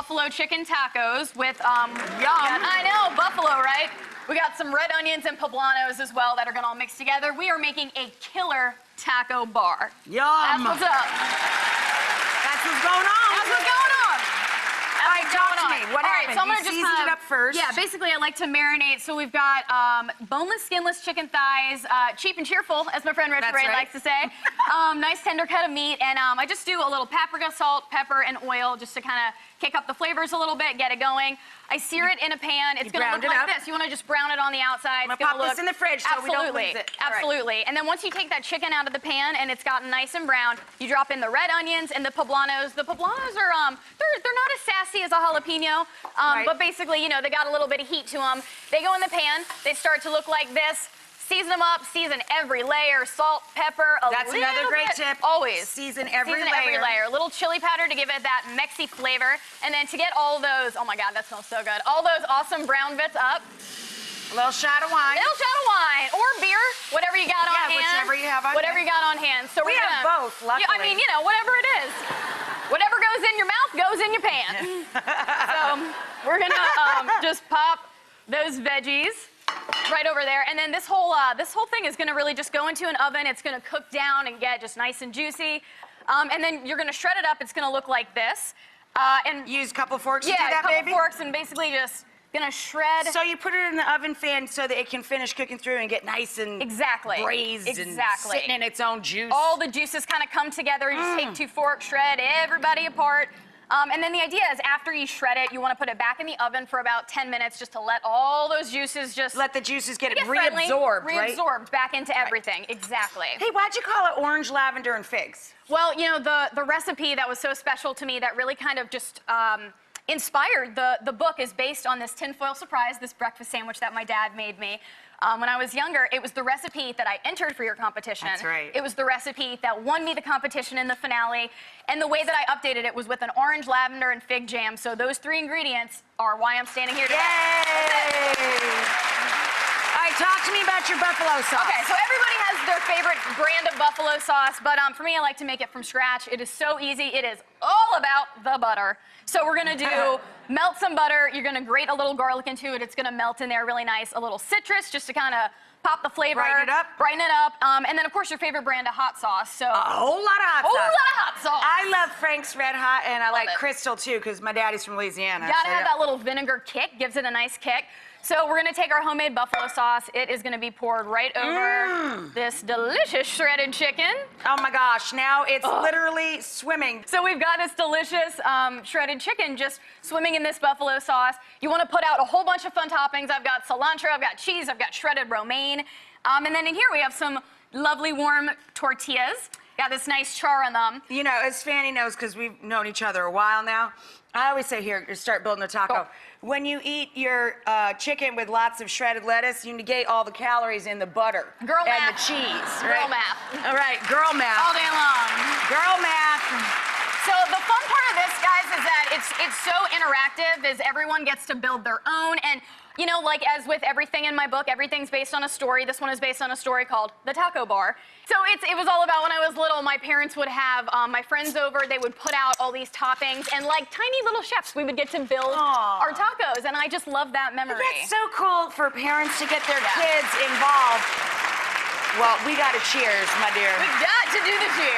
buffalo chicken tacos with, Yum. I know, buffalo, right? We got some red onions and poblanos as well that are gonna all mix together. We are making a killer taco bar. Yum. That's what's up. That's what's going on. That's what's going on. All right, talk to me. What happened? So I'm gonna you just seasoned it up first. Yeah, basically I like to marinate. So we've got boneless, skinless chicken thighs, cheap and cheerful, as my friend Richard Ray likes to say. Nice tender cut of meat, and I just do a little paprika, salt, pepper, and oil just to kind of kick up the flavors a little bit, get it going. I sear it in a pan. It's gonna look like this. You wanna just brown it on the outside. I'm gonna pop this in the fridge so we don't lose it. Absolutely. And then once you take that chicken out of the pan and it's gotten nice and brown, you drop in the red onions and the poblanos. The poblanos are, they're not as sassy as a jalapeno, but basically, you know, they got a little bit of heat to them. They go in the pan. They start to look like this. Season them up, season every layer, salt, pepper, That's another great tip. Always. Season every layer. Every layer. A little chili powder to give it that Mexi flavor. And then to get all those, oh my God, that smells so good. All those awesome brown bits up. A little shot of wine. A little shot of wine. Or beer, whatever you got on hand. Whichever you have on hand. Whatever you got on hand. So we have both, luckily. Yeah, I mean, you know, whatever it is. Whatever goes in your mouth goes in your pan. So we're gonna just pop those veggies right over there, and then this whole thing is gonna really just go into an oven. It's gonna cook down and get just nice and juicy, and then you're gonna shred it up. It's gonna look like this, and use a couple forks to do that, a couple baby? forks, and basically just gonna shred. So you put it in the oven fan so that it can finish cooking through and get nice and braised and sitting in its own juice. All the juices kind of come together. You just take 2 forks, shred everybody apart. And then the idea is after you shred it, you want to put it back in the oven for about 10 minutes just to let all those juices just... Let the juices get friendly, reabsorbed, right? Reabsorbed back into everything, exactly. Hey, why'd you call it orange, lavender, and figs? Well, you know, the recipe that was so special to me that really kind of just inspired the book is based on this tinfoil surprise, this breakfast sandwich that my dad made me. When I was younger, it was the recipe that I entered for your competition. That's right. It was the recipe that won me the competition in the finale. And the way that I updated it was with an orange, lavender, and fig jam. So those 3 ingredients are why I'm standing here today. Yay! All right, talk to me about your buffalo sauce. Okay, so everybody has their favorite brand of buffalo sauce, but for me, I like to make it from scratch. It is so easy. It is all about the butter. So we're gonna do melt some butter. You're gonna grate a little garlic into it. It's gonna melt in there really nice. A little citrus just to kind of pop the flavor. Brighten it up. And then, of course, your favorite brand of hot sauce. So a whole lot of hot sauce. A whole lot of hot sauce. I love Frank's Red Hot, and I like Crystal, too, because my daddy's from Louisiana. Gotta have that little vinegar kick. Gives it a nice kick. So we're gonna take our homemade buffalo sauce. It is gonna be poured right over this delicious shredded chicken. Oh my gosh, now it's literally swimming. So we've got this delicious shredded chicken just swimming in this buffalo sauce. You wanna put out a whole bunch of fun toppings. I've got cilantro, I've got cheese, I've got shredded romaine. And then in here we have some lovely warm tortillas. Got this nice char on them. You know, as Fanny knows, because we've known each other a while now, I always say, here, start building a taco. Cool. When you eat your chicken with lots of shredded lettuce, you negate all the calories in the butter and the cheese. Right? Girl math. All right, girl math. All day long. Girl math. So the fun part of this, guys, is that it's so interactive, is everyone gets to build their own. And, you know, like as with everything in my book, everything's based on a story. This one is based on a story called The Taco Bar. So it was all about when I was little, my parents would have my friends over, they would put out all these toppings, and like tiny little chefs, we would get to build our tacos, and I just love that memory. That's so cool for parents to get their kids involved. Well, we got to cheers, my dear. We got to do the cheers.